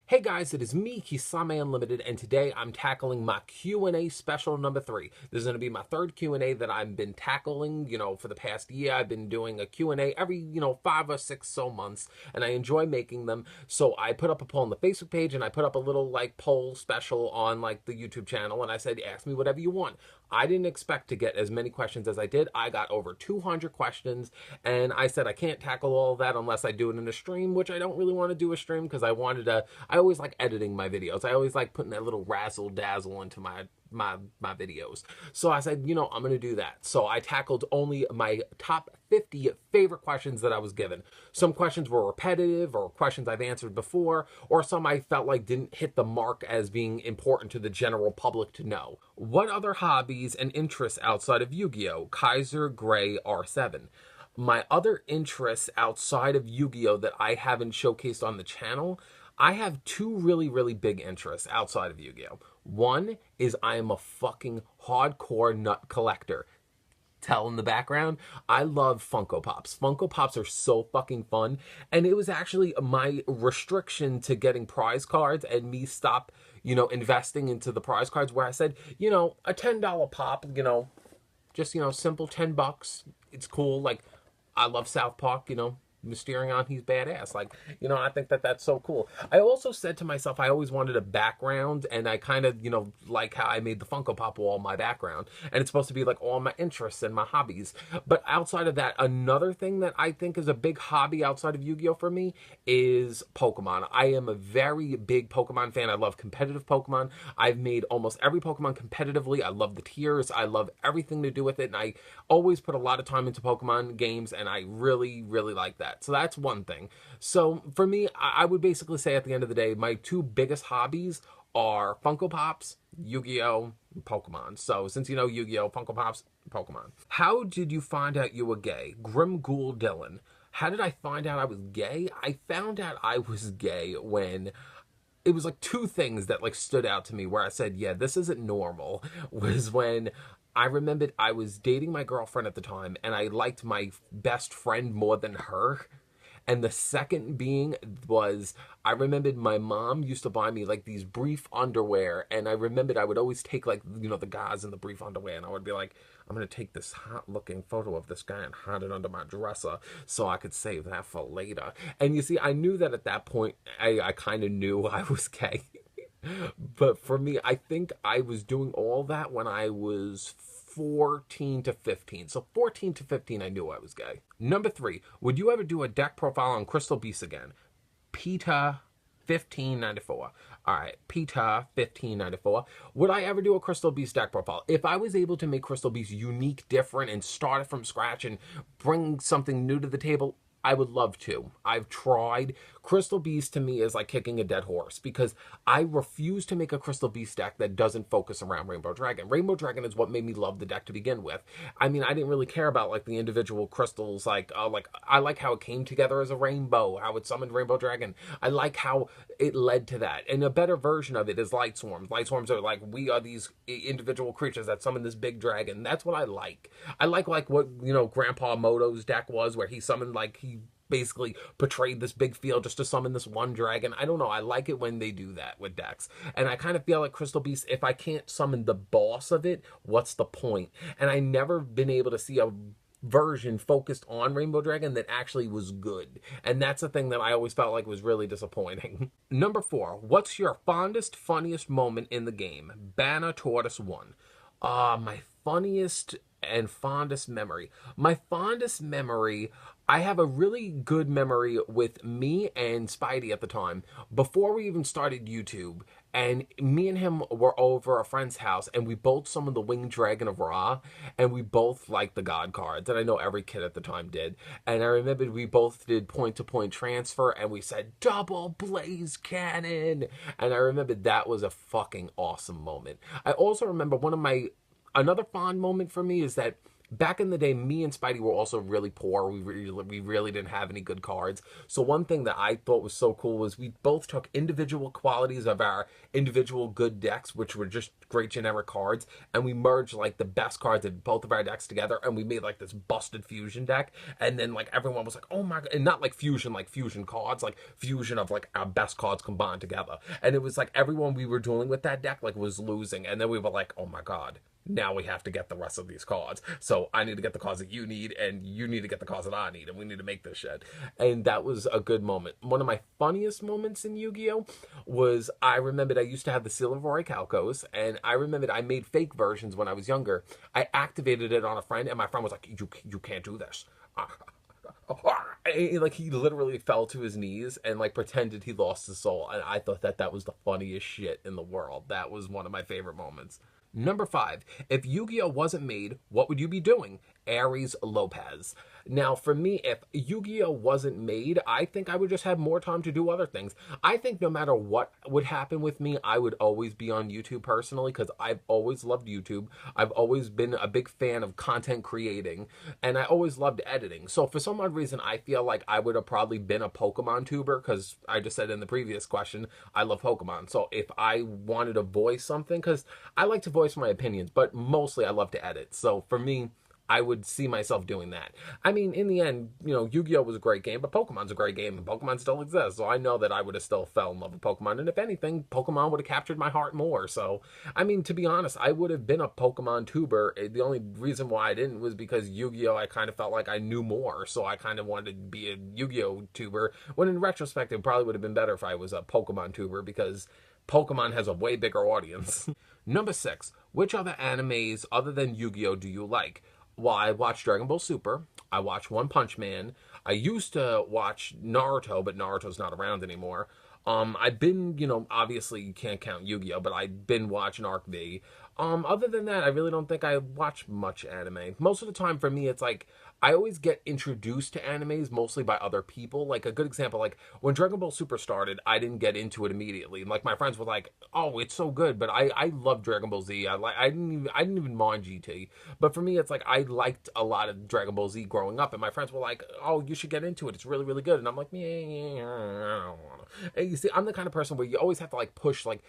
Hey guys, it is me, Kisame Unlimited, and today I'm tackling my Q&A special number 3. This is going to be my third Q&A that I've been tackling, for the past year. I've been doing a Q&A every, 5 or 6 so months, and I enjoy making them. So I put up a poll on the Facebook page, and I put up a little, poll special on, the YouTube channel, and I said, ask me whatever you want. I didn't expect to get as many questions as I did. I got over 200 questions, and I said I can't tackle all of that unless I do it in a stream, which I don't really want to do a stream because I always like editing my videos. I always like putting that little razzle dazzle into my videos. So I said, I'm going to do that. So I tackled only my top 50 favorite questions that I was given. Some questions were repetitive or questions I've answered before, or some I felt like didn't hit the mark as being important to the general public to know. What other hobbies and interests outside of Yu-Gi-Oh? Kaiser Gray R7. My other interests outside of Yu-Gi-Oh that I haven't showcased on the channel, I have two really, really big interests outside of Yu-Gi-Oh! One is I am a fucking hardcore nut collector. Tell in the background, I love Funko Pops. Funko Pops are so fucking fun, and it was actually my restriction to getting prize cards and me stop, investing into the prize cards where I said, a $10 pop, just, simple $10. It's cool. Like, I love South Park, Mysterion, he's badass. I think that that's so cool. I also said to myself, I always wanted a background, and I kind of, like how I made the Funko Pop wall my background, and it's supposed to be like all my interests and my hobbies. But outside of that, another thing that I think is a big hobby outside of Yu-Gi-Oh for me is Pokemon. I am a very big Pokemon fan. I love competitive Pokemon. I've made almost every Pokemon competitively. I love the tiers. I love everything to do with it, and I always put a lot of time into Pokemon games, and I really, really like that. So that's one thing. So for me, I would basically say at the end of the day, my two biggest hobbies are Funko Pops, Yu-Gi-Oh!, and Pokemon. So since you know Yu-Gi-Oh!, Funko Pops, Pokemon. How did you find out you were gay? Grim Ghoul Dylan. How did I find out I was gay? I found out I was gay when it was like two things that stood out to me where I said, yeah, this isn't normal, was when I remembered I was dating my girlfriend at the time, and I liked my best friend more than her. And the second being was, I remembered my mom used to buy me these brief underwear, and I remembered I would always take the guys in the brief underwear, and I would be like, I'm going to take this hot looking photo of this guy and hide it under my dresser so I could save that for later. And you see, I knew that at that point, I kind of knew I was gay. But for me, I think I was doing all that when I was 14 to 15. So 14 to 15, I knew I was gay. Number 3, would you ever do a deck profile on Crystal Beast again? Peter 1594. All right, Peter 1594. Would I ever do a Crystal Beast deck profile? If I was able to make Crystal Beast unique, different, and start it from scratch and bring something new to the table, I would love to. I've tried. Crystal Beast to me is like kicking a dead horse because I refuse to make a Crystal Beast deck that doesn't focus around Rainbow Dragon. Rainbow Dragon is what made me love the deck to begin with. I mean, I didn't really care about the individual crystals. I like how it came together as a rainbow, how it summoned Rainbow Dragon. I like how it led to that. And a better version of it is Light Swarms. Light Swarms are we are these individual creatures that summon this big dragon. That's what I like. I like what, Grandpa Moto's deck was, where he summoned he basically portrayed this big field just to summon this one dragon. I don't know. I like it when they do that with decks. And I kind of feel like Crystal Beast, if I can't summon the boss of it, what's the point? And I never been able to see a version focused on Rainbow Dragon that actually was good. And that's the thing that I always felt was really disappointing. Number 4, what's your fondest, funniest moment in the game? Banner Tortoise 1. My funniest and fondest memory. My fondest memory, I have a really good memory with me and Spidey at the time, before we even started YouTube, and me and him were over a friend's house, and we both summoned the Winged Dragon of Ra, and we both liked the God cards, and I know every kid at the time did, and I remembered we both did point-to-point transfer, and we said, double blaze cannon, and I remembered that was a fucking awesome moment. I also remember another fond moment for me is that Back in the day, me and Spidey were also really poor. We really didn't have any good cards. So one thing that I thought was so cool was we both took individual qualities of our individual good decks, which were just great generic cards, and we merged like the best cards of both of our decks together, and we made like this busted fusion deck. And then like everyone was like, oh my god, and not like fusion cards, like fusion of like our best cards combined together. And it was like everyone we were dueling with that deck like was losing, and then we were like, oh my god, now we have to get the rest of these cards. So I need to get the cards that you need, and you need to get the cards that I need, and we need to make this shit. And that was a good moment. One of my funniest moments in Yu-Gi-Oh! Was I remembered I used to have the Seal of Orichalcos, and I remembered I made fake versions when I was younger. I activated it on a friend, and my friend was like, you can't do this. Like he literally fell to his knees and like pretended he lost his soul. And I thought that was the funniest shit in the world. That was one of my favorite moments. Number 5, if Yu-Gi-Oh! Wasn't made, what would you be doing? Aries Lopez. Now, for me, if Yu-Gi-Oh! Wasn't made, I think I would just have more time to do other things. I think no matter what would happen with me, I would always be on YouTube personally, because I've always loved YouTube. I've always been a big fan of content creating, and I always loved editing. So for some odd reason, I feel like I would have probably been a Pokemon tuber, because I just said in the previous question, I love Pokemon. So if I wanted to voice something, because I like to voice my opinions, but mostly I love to edit. So for me, I would see myself doing that. I mean, in the end, you know, Yu-Gi-Oh! Was a great game, but Pokemon's a great game, and Pokemon still exists. So I know that I would have still fell in love with Pokemon, and if anything, Pokemon would have captured my heart more. So, I mean, to be honest, I would have been a Pokemon tuber. The only reason why I didn't was because Yu-Gi-Oh! I kind of felt like I knew more, so I kind of wanted to be a Yu-Gi-Oh! Tuber, when in retrospect, it probably would have been better if I was a Pokemon tuber, because Pokemon has a way bigger audience. Number 6, which other animes other than Yu-Gi-Oh! Do you like? Well, I watch Dragon Ball Super. I watch One Punch Man. I used to watch Naruto, but Naruto's not around anymore. I've been, you know, obviously you can't count Yu-Gi-Oh, but I've been watching Arc V. Other than that, I really don't think I watch much anime. Most of the time for me, it's like, I always get introduced to animes mostly by other people. Like a good example, like when Dragon Ball Super started, I didn't get into it immediately. Like my friends were like, "Oh, it's so good," but I love Dragon Ball Z. I didn't even mind GT. But for me, it's like I liked a lot of Dragon Ball Z growing up, and my friends were like, "Oh, you should get into it. It's really really good." And I'm like, "Yeah, I don't wanna." And you see, I'm the kind of person where you always have to like push like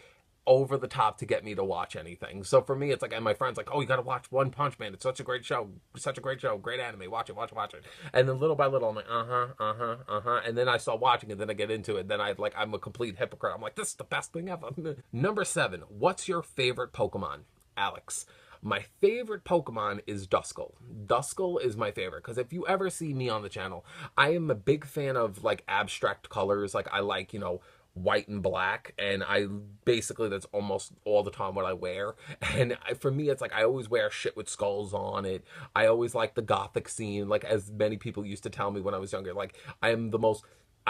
over the top to get me to watch anything. So for me, it's like, and my friends like, oh, you gotta watch One Punch Man. It's such a great show. Great anime. Watch it. And then little by little, I'm like, And then I start watching it, then I get into it. Then I'm a complete hypocrite. I'm like, this is the best thing ever. Number 7, what's your favorite Pokemon? Alex. My favorite Pokemon is Duskull. Duskull is my favorite, because if you ever see me on the channel, I am a big fan of like abstract colors. Like I like, you know, white and black, and that's almost all the time what I wear. And for me, it's like I always wear shit with skulls on it. I always like the gothic scene, like as many people used to tell me when I was younger, like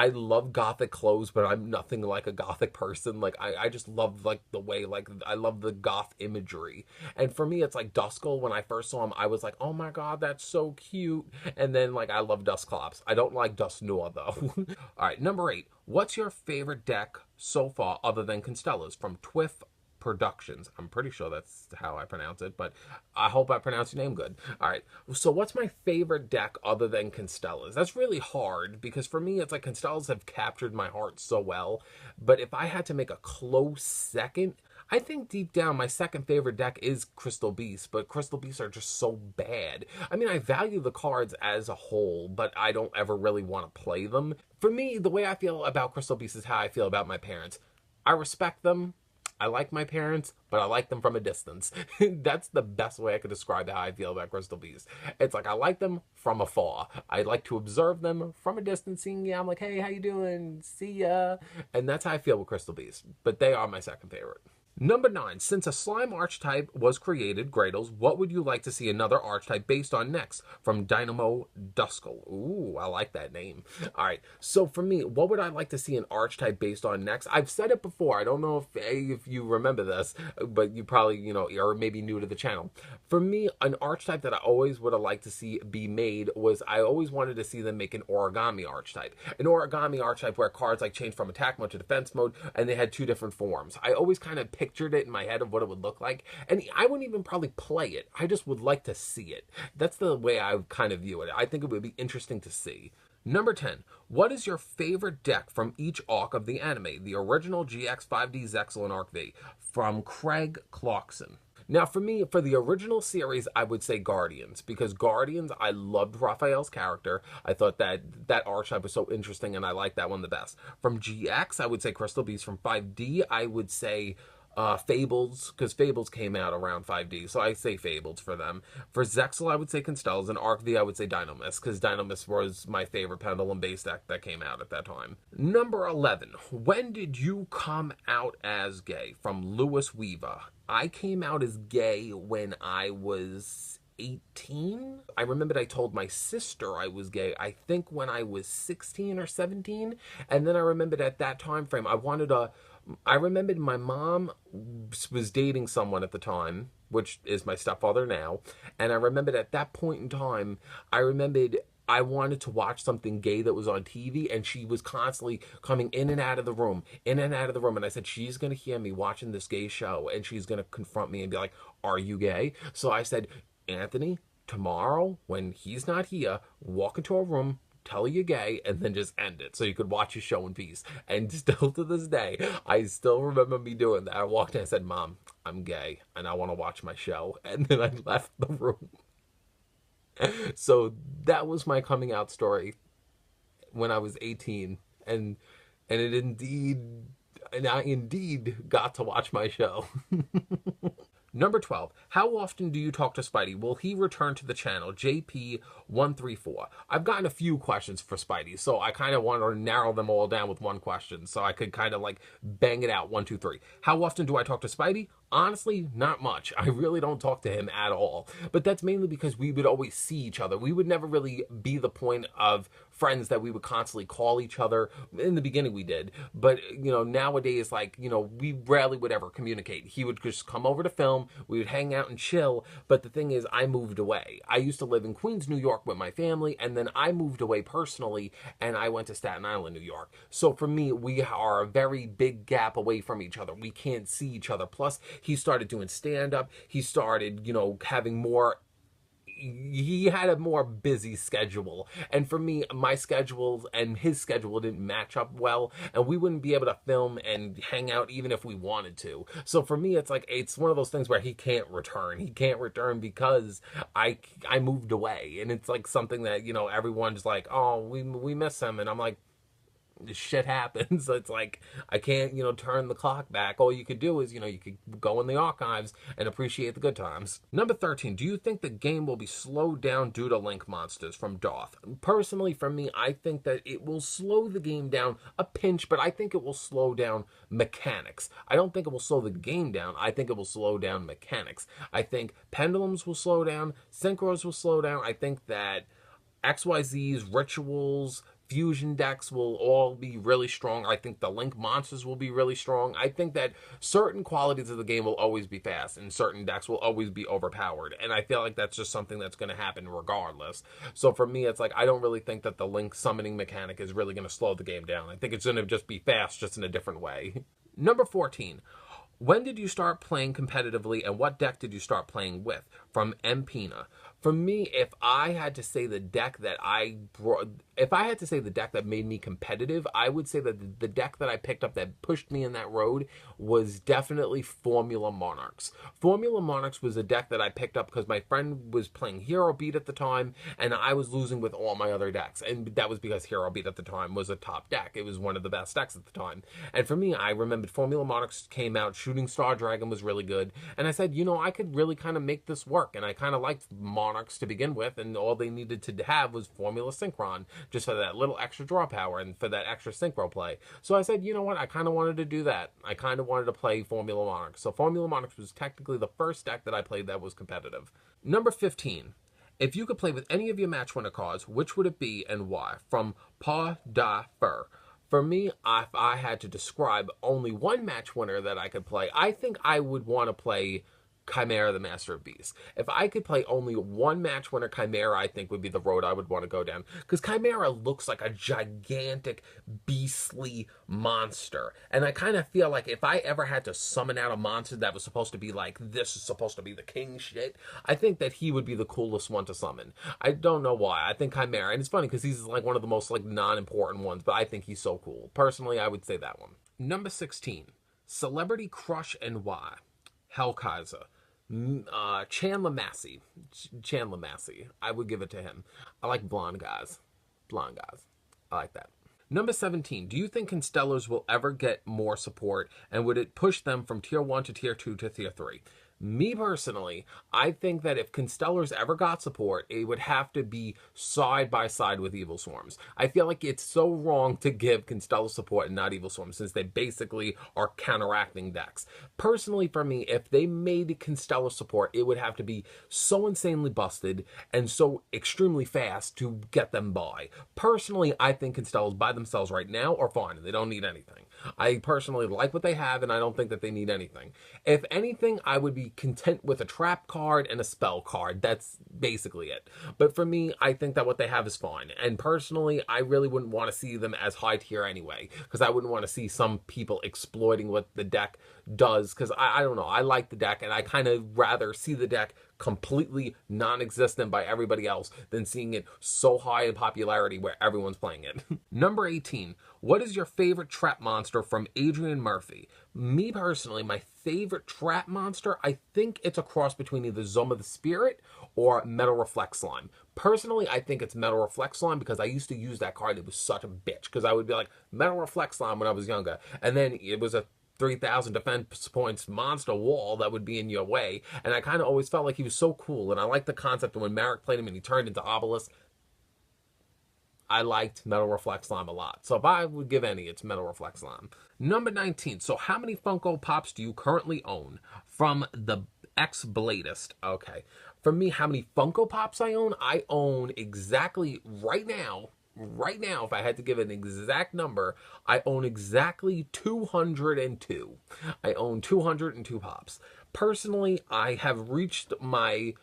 I love gothic clothes, but I'm nothing like a gothic person. Like I just love like the way, like I love the goth imagery. And for me, it's like Duskull, when I first saw him, I was like, oh my god, that's so cute. And then like I love Dusclops. I don't like Dusknoir though. All right, number 8. What's your favorite deck so far other than Constella's from Twiff Productions? I'm pretty sure that's how I pronounce it, but I hope I pronounce your name good. All right, so what's my favorite deck other than Constella's? That's really hard, because for me, it's like Constella's have captured my heart so well, but if I had to make a close second, I think deep down my second favorite deck is Crystal Beasts, but Crystal Beasts are just so bad. I mean, I value the cards as a whole, but I don't ever really want to play them. For me, the way I feel about Crystal Beasts is how I feel about my parents. I respect them. I like my parents, but I like them from a distance. That's the best way I could describe how I feel about Crystal Beasts. It's like I like them from afar. I like to observe them from a distance, seeing, yeah, I'm like, hey, how you doing? See ya. And that's how I feel with Crystal Beasts. But they are my second favorite. Number 9, since a slime archetype was created, Gradles, what would you like to see another archetype based on next? From Dynamo Duskull. Ooh, I like that name. All right, so for me, what would I like to see an archetype based on next? I've said it before. I don't know if you remember this, but you probably, you know, are maybe new to the channel. For me, an archetype that I always would have liked to see be made was, I always wanted to see them make an origami archetype. An origami archetype where cards like change from attack mode to defense mode, and they had 2 different forms. I always kind of picked pictured it in my head of what it would look like. And I wouldn't even probably play it. I just would like to see it. That's the way I kind of view it. I think it would be interesting to see. Number 10, what is your favorite deck from each arc of the anime? The original, GX, 5D, Zexal, and Arc V. From Craig Clarkson. Now, for me, for the original series, I would say Guardians, because Guardians, I loved Raphael's character. I thought that archetype was so interesting, and I liked that one the best. From GX, I would say Crystal Beast. From 5D, I would say Fables, because Fables came out around 5D, so I say Fables for them. For Zexal, I would say Constellas, and Arc V, I would say Dynamis, because Dynamis was my favorite pendulum-based deck that came out at that time. Number 11, when did you come out as gay? From Lewis Weaver. I came out as gay when I was 18. I remembered I told my sister I was gay, I think when I was 16 or 17, and then I remembered at that time frame, I remembered my mom was dating someone at the time, which is my stepfather now, and I remembered at that point in time, I remembered I wanted to watch something gay that was on TV, and she was constantly coming in and out of the room, and I said, she's going to hear me watching this gay show, and she's going to confront me and be like, are you gay? So I said, Anthony, tomorrow, when he's not here, walk into a room, tell you're gay, and then just end it so you could watch your show in peace. And still to this day, I still remember me doing that. I walked in and said, Mom, I'm gay and I want to watch my show. And then I left the room. So that was my coming out story when I was 18. And I indeed got to watch my show. Number 12, how often do you talk to Spidey? Will he return to the channel? JP134. I've gotten a few questions for Spidey, so I kind of want to narrow them all down with one question, so I could kind of like bang it out, 1, 2, 3. How often do I talk to Spidey? Honestly, not much. I really don't talk to him at all. But that's mainly because we would always see each other. We would never really be the point of friends that we would constantly call each other. In the beginning we did. But, you know, nowadays, like, you know, we rarely would ever communicate. He would just come over to film. We would hang out and chill. But the thing is, I moved away. I used to live in Queens, New York with my family. And then I moved away personally. And I went to Staten Island, New York. So for me, we are a very big gap away from each other. We can't see each other. Plus, he started doing stand-up. He started, you know, he had a more busy schedule. And for me, my schedule and his schedule didn't match up well. And we wouldn't be able to film and hang out even if we wanted to. So for me, it's like, it's one of those things where he can't return. He can't return because I moved away. And it's like something that, you know, everyone's like, oh, we miss him. And I'm like, shit happens. It's like, I can't, you know, turn the clock back. All you could do is, you know, you could go in the archives and appreciate the good times. Number 13, do you think the game will be slowed down due to link monsters? From Darth. Personally, for me, I think that it will slow the game down a pinch, but I think it will slow down mechanics. I don't think it will slow the game down. I think it will slow down mechanics. I think pendulums will slow down, synchros will slow down. I think that XYZs, rituals, fusion decks will all be really strong. I think the link monsters will be really strong. I think that certain qualities of the game will always be fast and certain decks will always be overpowered. And I feel like that's just something that's going to happen regardless. So for me, it's like, I don't really think that the link summoning mechanic is really going to slow the game down. I think it's going to just be fast, just in a different way. Number 14. When did you start playing competitively and what deck did you start playing with? From Mpina. For me, if I had to say the deck that made me competitive, I would say that the deck that I picked up that pushed me in that road was definitely Formula Monarchs. Formula Monarchs was a deck that I picked up because my friend was playing Hero Beat at the time, and I was losing with all my other decks. And that was because Hero Beat at the time was a top deck. It was one of the best decks at the time. And for me, I remembered Formula Monarchs came out, Shooting Star Dragon was really good, and I said, you know, I could really kind of make this work, and I kind of liked Monarchs to begin with, and all they needed to have was Formula Synchron, just for that little extra draw power and for that extra synchro play. So I said, you know what, I kind of wanted to do that. I kind of wanted to play Formula Monarchs. So Formula Monarchs was technically the first deck that I played that was competitive. Number 15. If you could play with any of your match winner cards, which would it be and why? From Pa Da Fur. For me, if I had to describe only one match winner that I could play, I think I would want to play Chimera, the Master of Beasts. If I could play only one match winner Chimera, I think would be the road I would want to go down. Because Chimera looks like a gigantic, beastly monster. And I kind of feel like if I ever had to summon out a monster that was supposed to be like, this is supposed to be the king shit, I think that he would be the coolest one to summon. I don't know why. I think Chimera, and it's funny because he's like one of the most like non-important ones, but I think he's so cool. Personally, I would say that one. Number 16, Celebrity Crush and Why. Hellkaiser. Chandler Massey. Chandler Massey. I would give it to him. I like blonde guys. Blonde guys. I like that. Number 17. Do you think Constellars will ever get more support, and would it push them from Tier 1 to Tier 2 to Tier 3? Me personally, I think that if Constellars ever got support, it would have to be side by side with Evil Swarms. I feel like it's so wrong to give Constellar support and not Evil Swarms, since they basically are counteracting decks. Personally, for me, if they made Constellar support, it would have to be so insanely busted and so extremely fast to get them by. Personally, I think Constellars by themselves right now are fine. They don't need anything. I personally like what they have, and I don't think that they need anything. If anything, I would be content with a trap card and a spell card. That's basically it. But for me, I think that what they have is fine. And personally, I really wouldn't want to see them as high tier anyway, because I wouldn't want to see some people exploiting what the deck does, because I don't know. I like the deck, and I kind of rather see the deck completely non-existent by everybody else than seeing it so high in popularity where everyone's playing it. Number 18. What is your favorite trap monster from Adrian Murphy? Me personally, my favorite trap monster, I think it's a cross between either Zoma the Spirit or Metal Reflex Slime. Personally, I think it's Metal Reflex Slime because I used to use that card. It was such a bitch because I would be like, Metal Reflex Slime when I was younger. And then it was a 3,000 defense points monster wall that would be in your way. And I kind of always felt like he was so cool. And I liked the concept of when Marek played him and he turned into Obelisk. I liked Metal Reflex Slime a lot. So if I would give any, it's Metal Reflex Slime. Number 19. So how many Funko Pops do you currently own? From the X-Bladist. Okay. For me, how many Funko Pops I own exactly right now, if I had to give an exact number, I own exactly 202. I own 202 Pops. Personally, I have reached my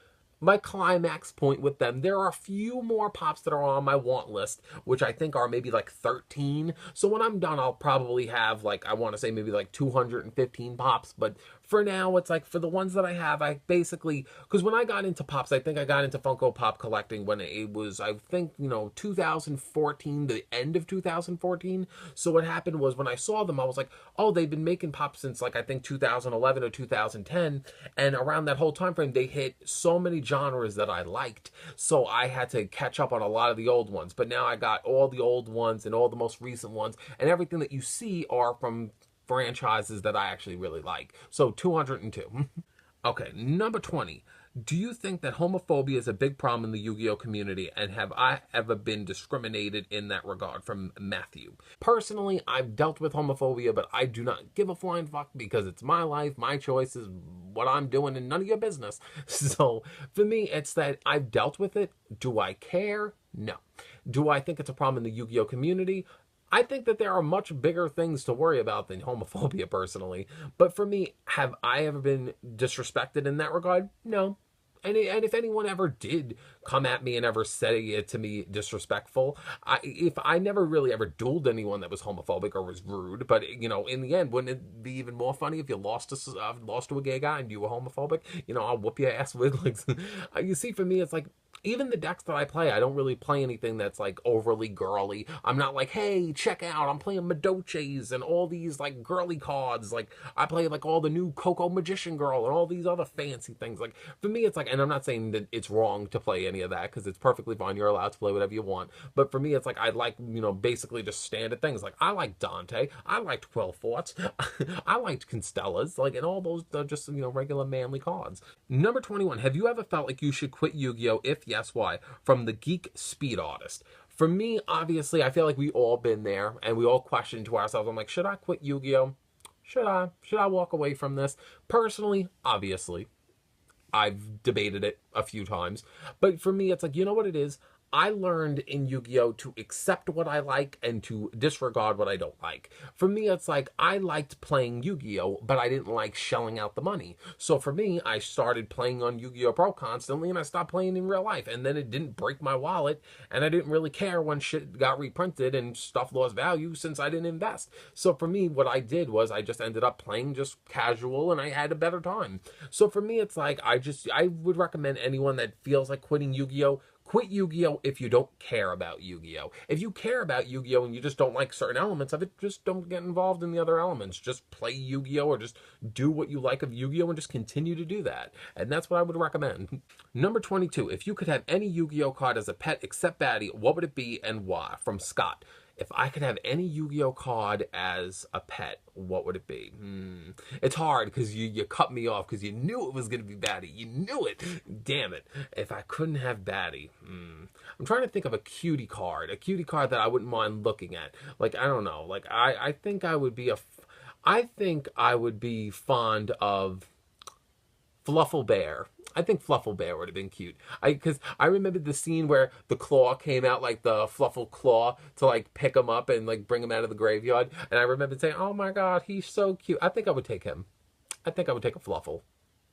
climax point with them. There are a few more Pops that are on my want list, which I think are maybe like 13. So when I'm done, I'll probably have like, I want to say maybe like 215 Pops. But for now, it's like for the ones that I have, I basically, because when I got into Pops, I think I got into Funko Pop collecting when it was, I think, 2014, the end of 2014. So what happened was when I saw them, I was like, oh, they've been making Pops since like, I think 2011 or 2010. And around that whole time frame, they hit so many genres that I liked. So I had to catch up on a lot of the old ones. But now I got all the old ones and all the most recent ones. And everything that you see are from franchises that I actually really like. So 202. Okay, number 20. Do you think that homophobia is a big problem in the Yu-Gi-Oh community, and have I ever been discriminated in that regard? From Matthew. Personally, I've dealt with homophobia, but I do not give a flying fuck because it's my life, my choices, what I'm doing, and none of your business. So for me, it's that I've dealt with it. Do I care? No. Do I think it's a problem in the Yu-Gi-Oh community? I think that there are much bigger things to worry about than homophobia, personally. But for me, have I ever been disrespected in that regard? No. And if anyone ever did come at me and ever say it to me disrespectful, if I never really ever dueled anyone that was homophobic or was rude, but in the end, wouldn't it be even more funny if you lost to a gay guy and you were homophobic? I'll whoop your ass with like. You see, for me, it's like, even the decks that I play, I don't really play anything that's like overly girly. I'm not like, hey, check out, I'm playing Madoches and all these like girly cards. Like I play like all the new Coco Magician Girl and all these other fancy things. Like for me, it's like, and I'm not saying that it's wrong to play any of that because it's perfectly fine. You're allowed to play whatever you want. But for me, it's like I like, basically just standard things. Like I like Dante, I liked Quill Forts, I liked Constellas, like, and all those just regular manly cards. Number 21. Have you ever felt like you should quit Yu-Gi-Oh? If yes, why? From the Geek Speed Artist. For me, obviously, I feel like we all been there and we all question to ourselves. I'm like, should I quit Yu-Gi-Oh? Should I? Should I walk away from this? Personally, obviously, I've debated it a few times. But for me, it's like, you know what it is? I learned in Yu-Gi-Oh! To accept what I like and to disregard what I don't like. For me, it's like I liked playing Yu-Gi-Oh! But I didn't like shelling out the money. So for me, I started playing on Yu-Gi-Oh! Pro constantly and I stopped playing in real life. And then it didn't break my wallet and I didn't really care when shit got reprinted and stuff lost value since I didn't invest. So for me, what I did was I just ended up playing just casual and I had a better time. So for me, it's like I would recommend anyone that feels like quitting Yu-Gi-Oh! Quit Yu-Gi-Oh! If you don't care about Yu-Gi-Oh! If you care about Yu-Gi-Oh! And you just don't like certain elements of it, just don't get involved in the other elements. Just play Yu-Gi-Oh! Or just do what you like of Yu-Gi-Oh! And just continue to do that. And that's what I would recommend. Number 22, if you could have any Yu-Gi-Oh! Card as a pet except Baddie, what would it be and why? From Scott. If I could have any Yu-Gi-Oh! Card as a pet, what would it be? It's hard because you cut me off because you knew it was going to be Baddie. You knew it. Damn it. If I couldn't have Baddie. I'm trying to think of a cutie card that I wouldn't mind looking at. Like, I don't know. Like, I think I would be fond of Fluffle Bear. I think Fluffle Bear would have been cute. Because I remember the scene where the claw came out, like the Fluffle claw, to like pick him up and like bring him out of the graveyard. And I remember saying, oh my god, he's so cute. I think I would take him. I think I would take a Fluffle.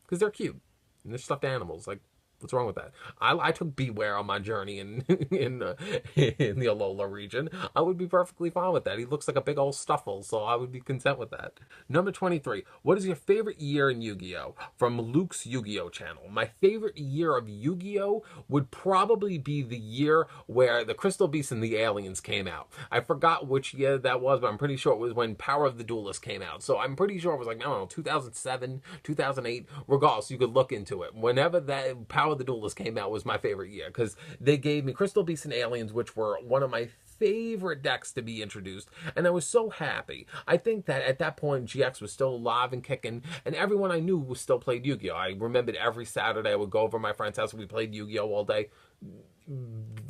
Because they're cute. And they're stuffed animals. Like, what's wrong with that? I took Beware on my journey in in the Alola region. I would be perfectly fine with that. He looks like a big old Stuffle, so I would be content with that. Number 23. What is your favorite year in Yu-Gi-Oh? From Luke's Yu-Gi-Oh channel. My favorite year of Yu-Gi-Oh would probably be the year where the Crystal Beasts and the Aliens came out. I forgot which year that was, but I'm pretty sure it was when Power of the Duelist came out. So I'm pretty sure it was like, I don't know, 2007, 2008. Regardless, you could look into it. Whenever that Power of the Duelist came out was my favorite year because they gave me Crystal Beasts and Aliens, which were one of my favorite decks to be introduced, and I was so happy. I think that at that point GX was still alive and kicking, and everyone I knew was still played Yu-Gi-Oh! I remembered every Saturday I would go over to my friend's house and we played Yu-Gi-Oh! All day.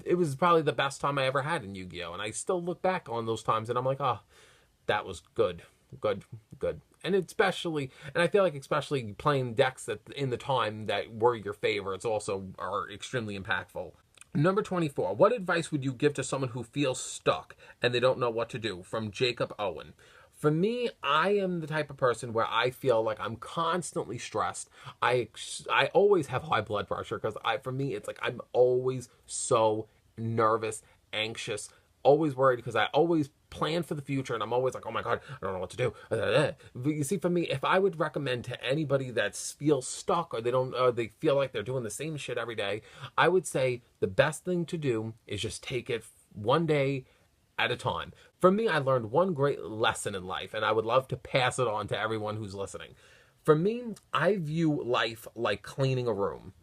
It was probably the best time I ever had in Yu-Gi-Oh! And I still look back on those times and I'm like, oh, that was good. And especially, and I feel like especially playing decks that in the time that were your favorites also are extremely impactful. Number 24, what advice would you give to someone who feels stuck and they don't know what to do? From Jacob Owen. For me, I am the type of person where I feel like I'm constantly stressed. I always have high blood pressure because for me, it's like I'm always so nervous, anxious, always worried because I always plan for the future and I'm always like, oh my god, I don't know what to do. But you see, for me, if I would recommend to anybody that feels stuck or they feel like they're doing the same shit every day, I would say the best thing to do is just take it one day at a time. For me, I learned one great lesson in life and I would love to pass it on to everyone who's listening. For me, I view life like cleaning a room.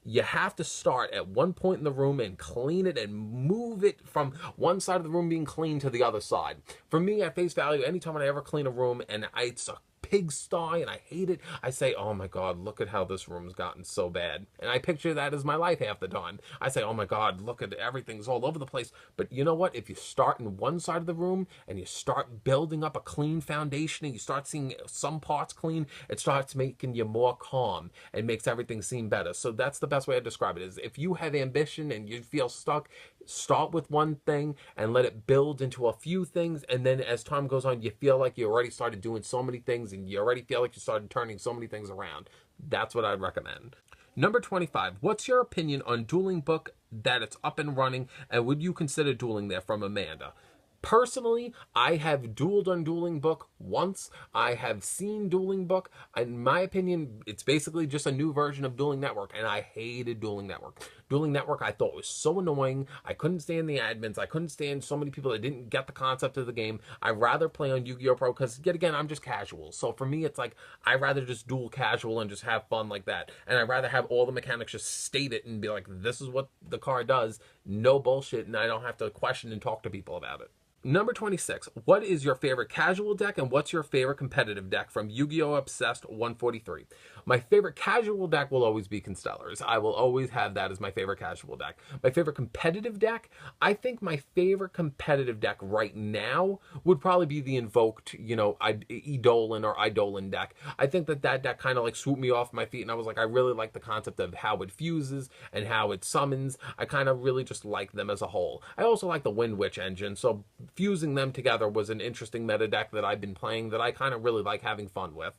You have to start at one point in the room and clean it and move it from one side of the room being clean to the other side. For me, at face value, anytime I ever clean a room and it's a pigsty and I hate it, I say, oh my god, look at how this room's gotten so bad. And I picture that as my life half the time. I say, oh my god, look at everything's all over the place. But you know what? If you start in one side of the room and you start building up a clean foundation and you start seeing some parts clean, it starts making you more calm and makes everything seem better. So that's the best way to describe it, is if you have ambition and you feel stuck, start with one thing and let it build into a few things, and then as time goes on you feel like you already started doing so many things and you already feel like you started turning so many things around. That's what I'd recommend. Number 25, what's your opinion on Dueling Book, that it's up and running, and would you consider dueling there? From Amanda. Personally, I have dueled on Dueling Book once. I have seen Dueling Book. In my opinion, it's basically just a new version of Dueling Network, and I hated Dueling Network. Dueling Network I thought was so annoying. I couldn't stand the admins. I couldn't stand so many people that didn't get the concept of the game. I'd rather play on Yu-Gi-Oh! Pro because, yet again, I'm just casual. So for me, it's like, I'd rather just duel casual and just have fun like that. And I'd rather have all the mechanics just state it and be like, this is what the card does. No bullshit, and I don't have to question and talk to people about it. Number 26. What is your favorite casual deck and what's your favorite competitive deck? From Yu-Gi-Oh! Obsessed 143. My favorite casual deck will always be Constellars. I will always have that as my favorite casual deck. My favorite competitive deck, I think my favorite competitive deck right now would probably be the Invoked, Eidolon or Eidolon deck. I think that deck kind of like swooped me off my feet, and I was like, I really like the concept of how it fuses and how it summons. I kind of really just like them as a whole. I also like the Wind Witch engine, so fusing them together was an interesting meta deck that I've been playing that I kind of really like having fun with.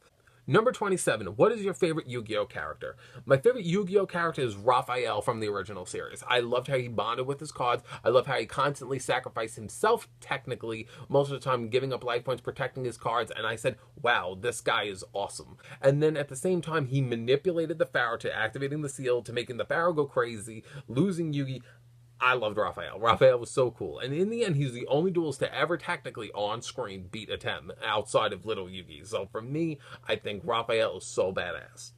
Number 27, what is your favorite Yu-Gi-Oh character? My favorite Yu-Gi-Oh character is Raphael from the original series. I loved how he bonded with his cards. I love how he constantly sacrificed himself, technically, most of the time giving up life points, protecting his cards, and I said, wow, this guy is awesome. And then at the same time, he manipulated the Pharaoh to activating the seal, to making the Pharaoh go crazy, losing Yugi. I loved Raphael. Raphael was so cool. And in the end, he's the only duelist to ever technically on screen beat a 10 outside of Little Yugi. So for me, I think Raphael is so badass.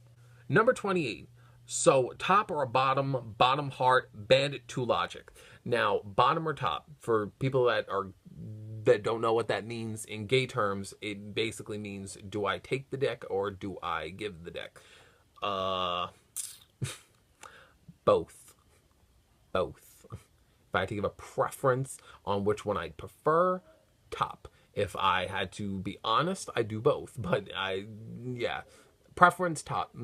Number 28. So top or bottom, bottom heart, bandit to logic. Now, bottom or top, for people that don't know what that means in gay terms, it basically means, do I take the deck or do I give the deck? Both. If I had to give a preference on which one I'd prefer, top. If I had to be honest, I do both. But preference top.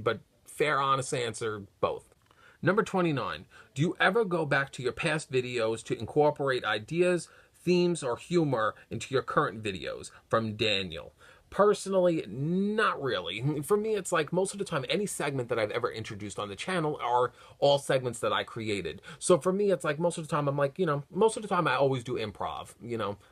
But fair, honest answer, both. Number 29. Do you ever go back to your past videos to incorporate ideas, themes, or humor into your current videos? From Daniel. Personally, not really. For me, it's like most of the time, any segment that I've ever introduced on the channel are all segments that I created. So for me, it's like most of the time, I'm like, most of the time I always do improv.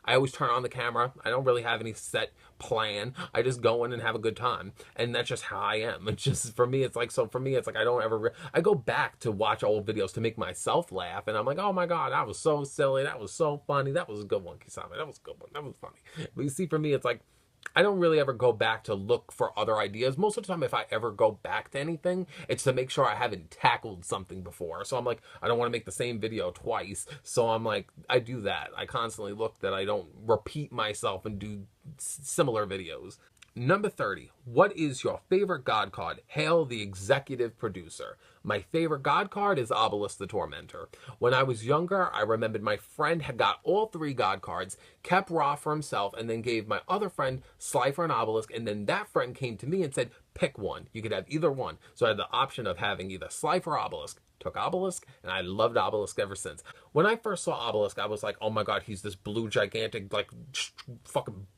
I always turn on the camera. I don't really have any set plan. I just go in and have a good time. And that's just how I am. It's just, for me, it's like, I don't ever, I go back to watch old videos to make myself laugh. And I'm like, oh my God, that was so silly. That was so funny. That was a good one, Kisame. That was a good one. That was funny. But you see, for me, it's like, I don't really ever go back to look for other ideas. Most of the time, if I ever go back to anything, it's to make sure I haven't tackled something before. So I'm like, I don't want to make the same video twice. So I'm like, I do that. I constantly look that I don't repeat myself and do similar videos. Number 30. What is your favorite God card? Hail the executive producer. My favorite God card is Obelisk the Tormentor. When I was younger, I remembered my friend had got all 3 God cards, kept Ra for himself, and then gave my other friend Slifer and Obelisk, and then that friend came to me and said, pick one. You could have either one. So I had the option of having either Slifer or Obelisk. Took Obelisk, and I loved Obelisk ever since. When I first saw Obelisk, I was like, oh my God, he's this blue, gigantic, like, fucking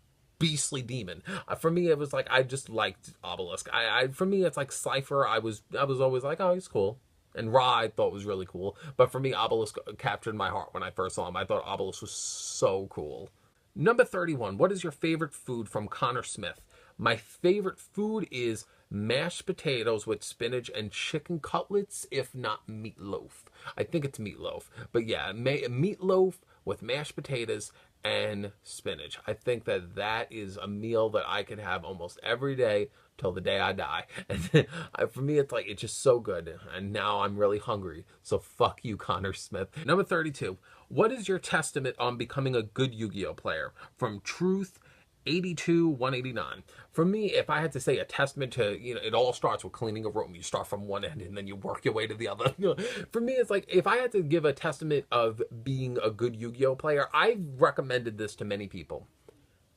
beastly demon. For me, it was like, I just liked Obelisk. For me, it's like Slifer. I was always like, oh, he's cool. And Ra, I thought was really cool. But for me, Obelisk captured my heart when I first saw him. I thought Obelisk was so cool. Number 31. What is your favorite food? From Connor Smith. My favorite food is mashed potatoes with spinach and chicken cutlets, if not meatloaf. I think it's meatloaf. But yeah, meatloaf with mashed potatoes and spinach. I think that is a meal that I can have almost every day till the day I die. And for me, it's like, it's just so good. And now I'm really hungry. So fuck you, Connor Smith. Number 32. What is your testament on becoming a good Yu-Gi-Oh player? From Truth 82-189. For me, if I had to say a testament to, it all starts with cleaning a room. You start from one end and then you work your way to the other. For me, it's like, if I had to give a testament of being a good Yu-Gi-Oh player, I've recommended this to many people.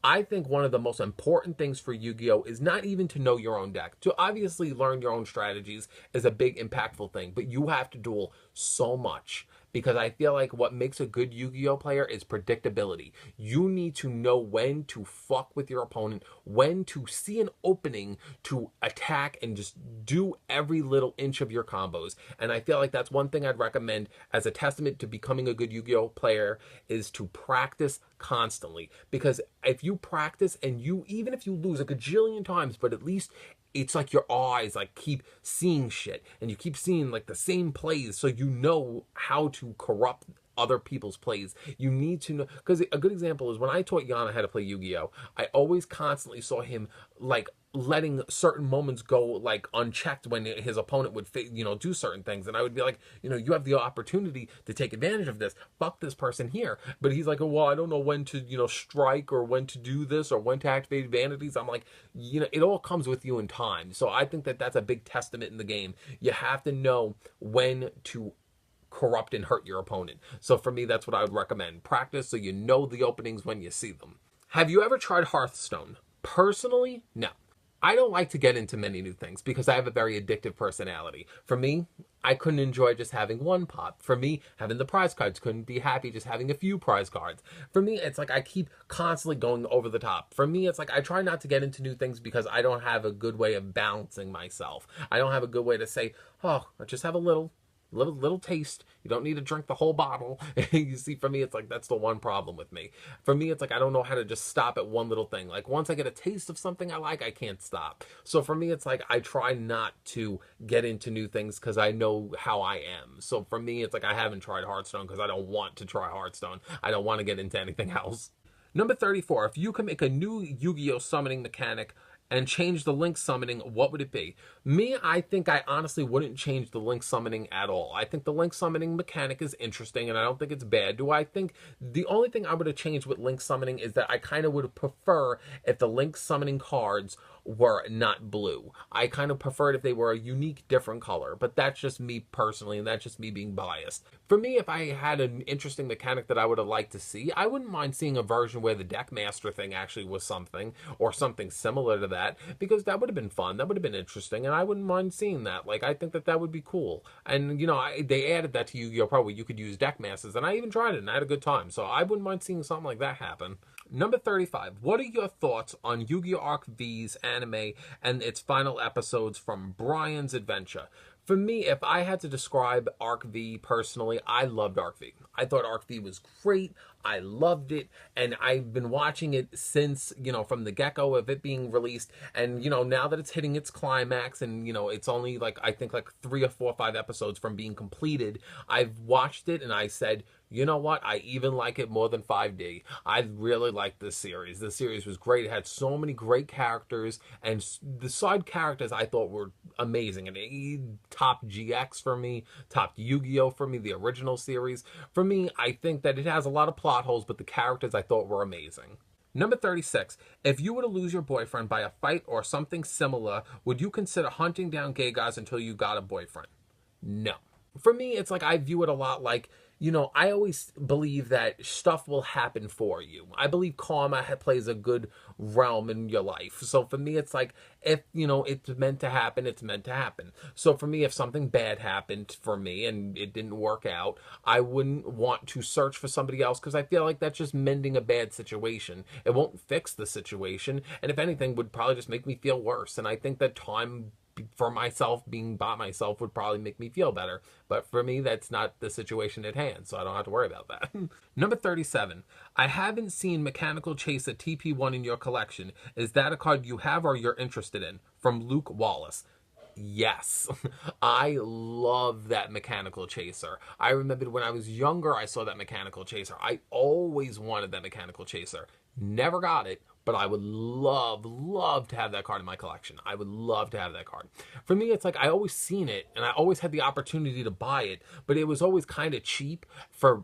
I think one of the most important things for Yu-Gi-Oh is not even to know your own deck. To obviously learn your own strategies is a big impactful thing, but you have to duel so much. Because I feel like what makes a good Yu-Gi-Oh player is predictability. You need to know when to fuck with your opponent, when to see an opening to attack and just do every little inch of your combos. And I feel like that's one thing I'd recommend as a testament to becoming a good Yu-Gi-Oh player, is to practice constantly. Because if you practice and even if you lose a gajillion times, but at least it's like your eyes like keep seeing shit and you keep seeing like the same plays, so you know how to corrupt other people's plays. You need to know, because a good example is when I taught Yana how to play Yu-Gi-Oh, I always constantly saw him like letting certain moments go like unchecked when his opponent would do certain things, and I would be like, you have the opportunity to take advantage of this, fuck this person here. But he's like, oh, well, I don't know when to strike or when to do this or when to activate vanities. I'm like, it all comes with you in time. So I think that that's a big testament in the game. You have to know when to corrupt and hurt your opponent. So for me, that's what I would recommend. Practice so you know the openings when you see them. Have you ever tried Hearthstone? Personally, no. I don't like to get into many new things because I have a very addictive personality. For me, I couldn't enjoy just having one pop. For me, having the prize cards, couldn't be happy just having a few prize cards. For me, it's like I keep constantly going over the top. For me, it's like I try not to get into new things because I don't have a good way of balancing myself. I don't have a good way to say, oh, I just have a little taste. You don't need to drink the whole bottle. You see, for me, it's like that's the one problem with me. For me, it's like I don't know how to just stop at one little thing. Like once I get a taste of something I like, I can't stop. So for me, it's like I try not to get into new things because I know how I am. So for me, it's like I haven't tried Hearthstone because I don't want to try Hearthstone. I don't want to get into anything else. Number 34, if you can make a new Yu-Gi-Oh summoning mechanic and change the link summoning, what would it be? Me, I think I honestly wouldn't change the link summoning at all. I think the link summoning mechanic is interesting, and I don't think it's bad. Do I think the only thing I would have changed with link summoning is that I kind of would prefer if the link summoning cards were not blue. I kind of preferred if they were a unique, different color, but that's just me personally, and that's just me being biased. For me, if I had an interesting mechanic that I would have liked to see, I wouldn't mind seeing a version where the deck master thing actually was something, or something similar to that, because that would have been fun, that would have been interesting, and I wouldn't mind seeing that. Like, I think that that would be cool. And, they added that to Yu-Gi-Oh! Pro, where you could use deck masters, and I even tried it, and I had a good time, so I wouldn't mind seeing something like that happen. Number 35, what are your thoughts on Yu-Gi-Oh! Arc V's anime and its final episodes from Brian's adventure? For me, if I had to describe Arc V personally, I loved Arc V. I thought Arc V was great. I loved it. And I've been watching it since, from the get-go of it being released. And, now that it's hitting its climax and, it's only I think 3 or 4 or 5 episodes from being completed, I've watched it and I said, you know what? I even like it more than 5D. I really liked this series. This series was great. It had so many great characters, and the side characters I thought were amazing. And it topped GX for me, topped Yu-Gi-Oh! For me, the original series. For me, I think that it has a lot of plot holes, but the characters I thought were amazing. Number 36, if you were to lose your boyfriend by a fight or something similar, would you consider hunting down gay guys until you got a boyfriend? No. For me, it's like I view it a lot like, I always believe that stuff will happen for you. I believe karma plays a good realm in your life. So for me, it's like, if, it's meant to happen, it's meant to happen. So for me, if something bad happened for me and it didn't work out, I wouldn't want to search for somebody else because I feel like that's just mending a bad situation. It won't fix the situation. And if anything, would probably just make me feel worse. And I think that time for myself, being by myself, would probably make me feel better. But for me, that's not the situation at hand, so I don't have to worry about that. Number 37. I haven't seen Mechanical Chaser TP1 in your collection. Is that a card you have or you're interested in? From Luke Wallace. Yes, I love that Mechanical Chaser. I remembered when I was younger, I saw that Mechanical Chaser. I always wanted that Mechanical Chaser. Never got it, but I would love to have that card in my collection. I would love to have that card. For me, it's like I always seen it, and I always had the opportunity to buy it, but it was always kind of cheap for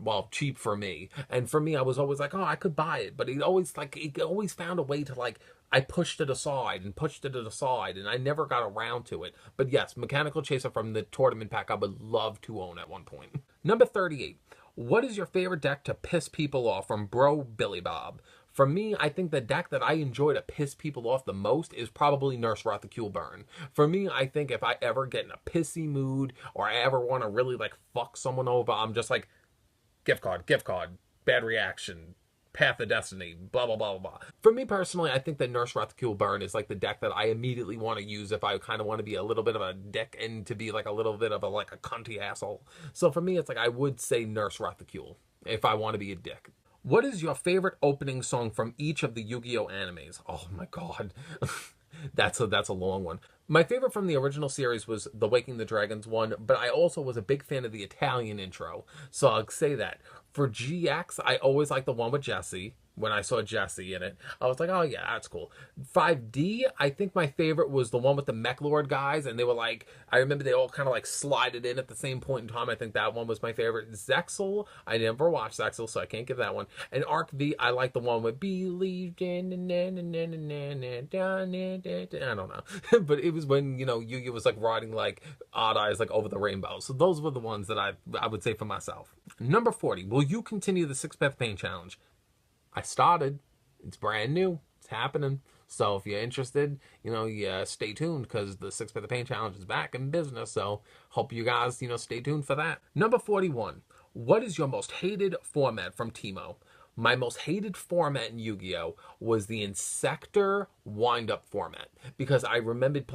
me. And for me, I was always like, oh, I could buy it, but it always found a way to I pushed it aside, and I never got around to it. But yes, Mechanical Chaser from the tournament pack, I would love to own at one point. Number 38. What is your favorite deck to piss people off? From Bro Billy Bob. For me, I think the deck that I enjoy to piss people off the most is probably Nurse Rathacule Burn. For me, I think if I ever get in a pissy mood or I ever want to really fuck someone over, I'm just like, gift card, bad reaction, Path of Destiny, blah, blah, blah, blah. For me personally, I think that Nurse Rathacule Burn is the deck that I immediately want to use if I kind of want to be a little bit of a dick and to be a little bit of a cunty asshole. So for me, it's I would say Nurse Rathacule if I want to be a dick. What is your favorite opening song from each of the Yu-Gi-Oh! Animes? Oh my god. That's a long one. My favorite from the original series was the Waking the Dragons one, but I also was a big fan of the Italian intro, so I'll say that. For GX, I always liked the one with Jesse. When I saw Jesse in it, I was like, oh yeah, that's cool. 5D, I think my favorite was the one with the Mech Lord guys, and they were like, I remember they all kind of like slided in at the same point in time. I think that one was my favorite. Zexel, I never watched Zexel, so I can't give that one. And Arc V, I like the one with Believe in, I don't know. But it was when, you know, Yu-Gi was like riding like Odd Eyes like over the rainbow. So those were the ones that I would say for myself. Number 40, will you continue the 6-path pain challenge? I started. It's brand new. It's happening. So if you're interested, you know, yeah, stay tuned because the 6-path pain challenge is back in business. So hope you guys, you know, stay tuned for that. Number 41, what is your most hated format from Timo? My most hated format in Yu-Gi-Oh! Was the Insector wind-up format. Because I remembered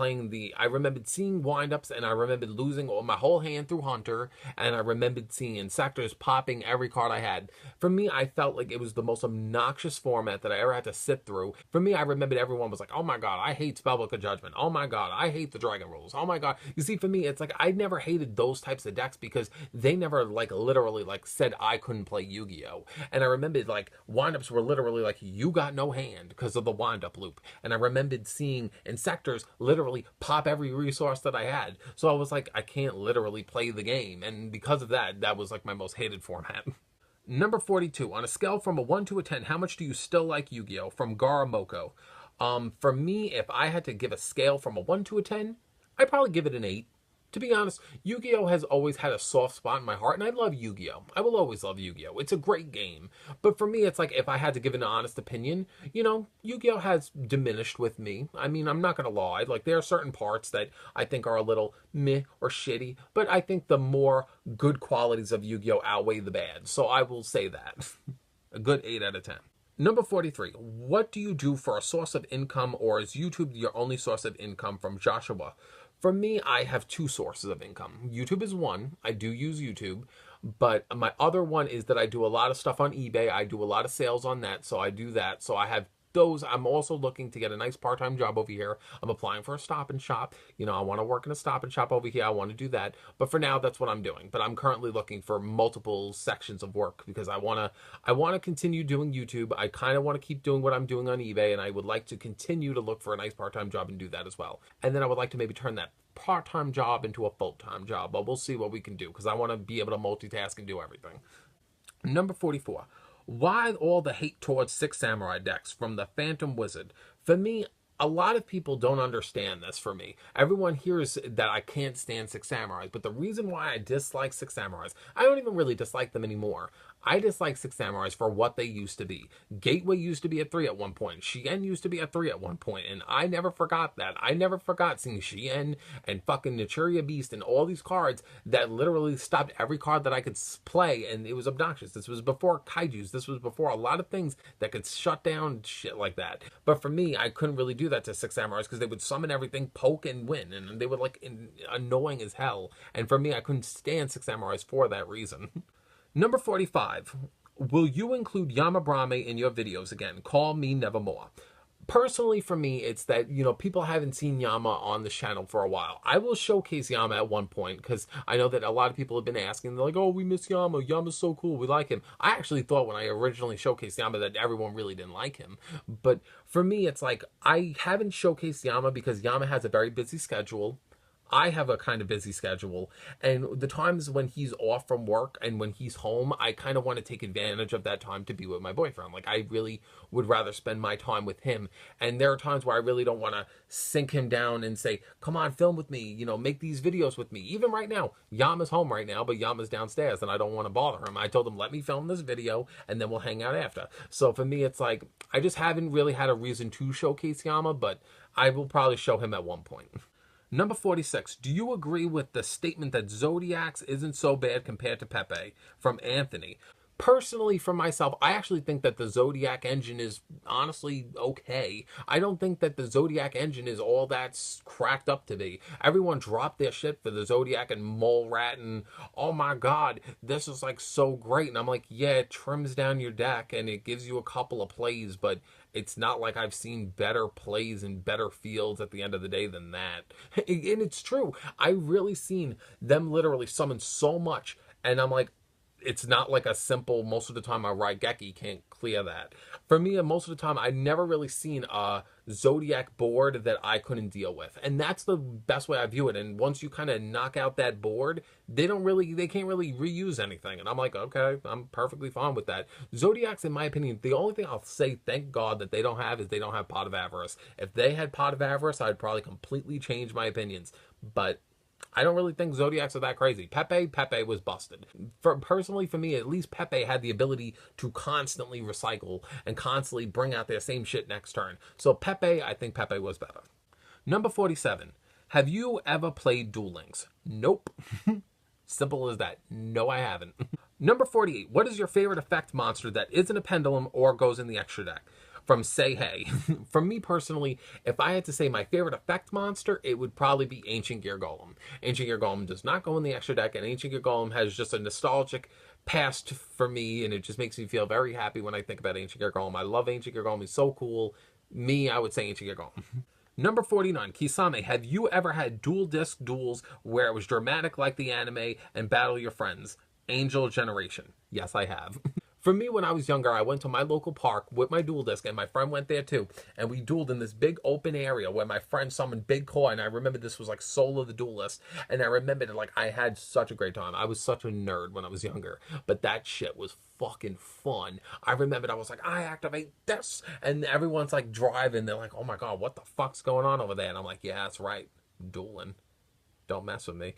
seeing wind-ups, and I remembered losing my whole hand through Hunter, and I remembered seeing Insectors popping every card I had. For me, I felt like it was the most obnoxious format that I ever had to sit through. For me, I remembered everyone was like, oh my god, I hate Spellbook of Judgment. Oh my god, I hate the Dragon Rules. Oh my god. You see, for me, it's like, I never hated those types of decks because they never, like, literally, like, said I couldn't play Yu-Gi-Oh! And I remembered, like, windups were literally like, you got no hand because of the wind-up loop. And I remembered seeing Insectors literally pop every resource that I had. So I was like, I can't literally play the game. And because of that, that was like my most hated format. Number 42, on a scale from a 1 to a 10, how much do you still like Yu-Gi-Oh? From Gara Moko. For me, if I had to give a scale from a 1 to a 10, I'd probably give it an 8. To be honest, Yu-Gi-Oh! Has always had a soft spot in my heart, and I love Yu-Gi-Oh! I will always love Yu-Gi-Oh! It's a great game. But for me, it's like, if I had to give an honest opinion, you know, Yu-Gi-Oh! Has diminished with me. I mean, I'm not going to lie. Like, there are certain parts that I think are a little meh or shitty, but I think the more good qualities of Yu-Gi-Oh! Outweigh the bad. So I will say that. A good 8 out of 10. Number 43, what do you do for a source of income, or is YouTube your only source of income? From Joshua. For me, I have 2 sources of income. YouTube is one. I do use YouTube. But my other one is that I do a lot of stuff on eBay. I do a lot of sales on that, so I do that. So I have those. I'm also looking to get a nice part-time job over here. I'm applying for a Stop and Shop. You know, I want to work in a Stop and Shop over here. I want to do that. But for now, that's what I'm doing. But I'm currently looking for multiple sections of work because I want to continue doing YouTube. I kind of want to keep doing what I'm doing on eBay, and I would like to continue to look for a nice part-time job and do that as well. And then I would like to maybe turn that part-time job into a full-time job, but we'll see what we can do because I want to be able to multitask and do everything. Number 44. Why all the hate towards 6 Samurai decks? From the Phantom Wizard. For me, a lot of people don't understand this for me. Everyone hears that I can't stand 6 Samurais, but the reason why I dislike 6 Samurais, I don't even really dislike them anymore. I dislike 6 Samurais for what they used to be. Gateway used to be at 3 at one point. Shien used to be at 3 at one point, and I never forgot that. I never forgot seeing Shien and fucking Naturia Beast and all these cards that literally stopped every card that I could play, and it was obnoxious. This was before Kaijus. This was before a lot of things that could shut down shit like that. But for me, I couldn't really do that to 6 Samurais because they would summon everything, poke, and win, and they were like annoying as hell. And for me, I couldn't stand 6 Samurais for that reason. Number 45, will you include Yama Brahme in your videos again? Call me nevermore. Personally, for me, it's that, you know, people haven't seen Yama on the channel for a while. I will showcase Yama at one point because I know that a lot of people have been asking. They're like, oh, we miss Yama. Yama's so cool. We like him. I actually thought when I originally showcased Yama that everyone really didn't like him. But for me, it's like I haven't showcased Yama because Yama has a very busy schedule. I have a kind of busy schedule, and the times when he's off from work and when he's home, I kind of want to take advantage of that time to be with my boyfriend. Like, I really would rather spend my time with him, and there are times where I really don't want to sink him down and say, come on, film with me, you know, make these videos with me. Even right now, Yama's home right now, but Yama's downstairs, and I don't want to bother him. I told him, let me film this video, and then we'll hang out after. So for me, it's like, I just haven't really had a reason to showcase Yama, but I will probably show him at one point. Number 46, do you agree with the statement that Zodiacs isn't so bad compared to Pepe? From Anthony. Personally, for myself, I actually think that the Zodiac engine is honestly okay. I don't think that the Zodiac engine is all that's cracked up to be. Everyone dropped their shit for the Zodiac and Mole Rat and, oh my god, this is like so great. And I'm like, yeah, it trims down your deck and it gives you a couple of plays, but It's not like I've seen better plays and better fields at the end of the day than that. And it's true. I really seen them literally summon so much, and I'm like, it's not like a simple, most of the time a Raigeki can't clear that. For me, most of the time, I never really seen a Zodiac board that I couldn't deal with. And that's the best way I view it. And once you kind of knock out that board, they can't really reuse anything. And I'm like, okay, I'm perfectly fine with that. Zodiacs, in my opinion, the only thing I'll say, thank God, that they don't have is they don't have Pot of Avarice. If they had Pot of Avarice, I'd probably completely change my opinions. But I don't really think Zodiacs are that crazy. Pepe was busted. Personally, for me, at least Pepe had the ability to constantly recycle and constantly bring out their same shit next turn. So Pepe, I think Pepe was better. Number 47. Have you ever played Duel Links? Nope. Simple as that. No, I haven't. Number 48. What is your favorite effect monster that isn't a pendulum or goes in the extra deck? From Say Hey. For me personally, if I had to say my favorite effect monster, it would probably be Ancient Gear Golem. Ancient Gear Golem does not go in the extra deck, and Ancient Gear Golem has just a nostalgic past for me, and it just makes me feel very happy when I think about Ancient Gear Golem. I love Ancient Gear Golem. He's so cool. Me, I would say Ancient Gear Golem. Number 49, Kisame, have you ever had dual disc duels where it was dramatic like the anime and battle your friends? Angel Generation. Yes, I have. For me, when I was younger, I went to my local park with my dual disc, and my friend went there too. And we dueled in this big open area where my friend summoned Big Koi, and I remember this was like Soul of the Duelist. And I remembered, like, I had such a great time. I was such a nerd when I was younger, but that shit was fucking fun. I remembered I was like, I activate this, and everyone's like driving. They're like, oh my God, what the fuck's going on over there? And I'm like, yeah, that's right, dueling. Don't mess with me.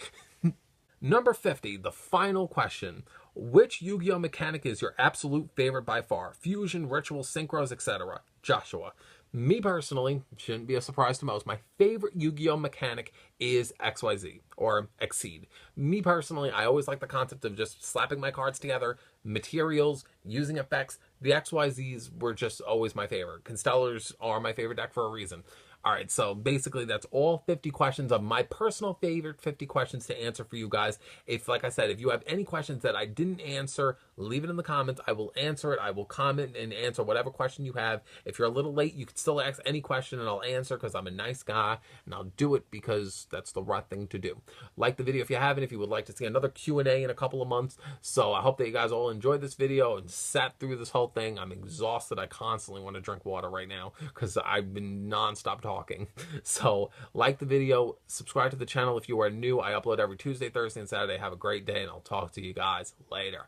Number 50, the final question. Which Yu-Gi-Oh! Mechanic is your absolute favorite by far? Fusion, Ritual, Synchros, etc. Joshua. Me personally, shouldn't be a surprise to most, my favorite Yu-Gi-Oh! Mechanic is XYZ, or Exceed. Me personally, I always like the concept of just slapping my cards together, materials, using effects. The XYZs were just always my favorite. Constellars are my favorite deck for a reason. All right, so basically that's all 50 questions of my personal favorite 50 questions to answer for you guys. If, like I said, if you have any questions that I didn't answer, leave it in the comments. I will answer it. I will comment and answer whatever question you have. If you're a little late, you can still ask any question and I'll answer because I'm a nice guy and I'll do it because that's the right thing to do. Like the video if you haven't, if you would like to see another Q&A in a couple of months. So I hope that you guys all enjoyed this video and sat through this whole thing. I'm exhausted. I constantly want to drink water right now because I've been nonstop talking. So like the video, subscribe to the channel if you are new. I upload every Tuesday, Thursday, and Saturday. Have a great day, and I'll talk to you guys later.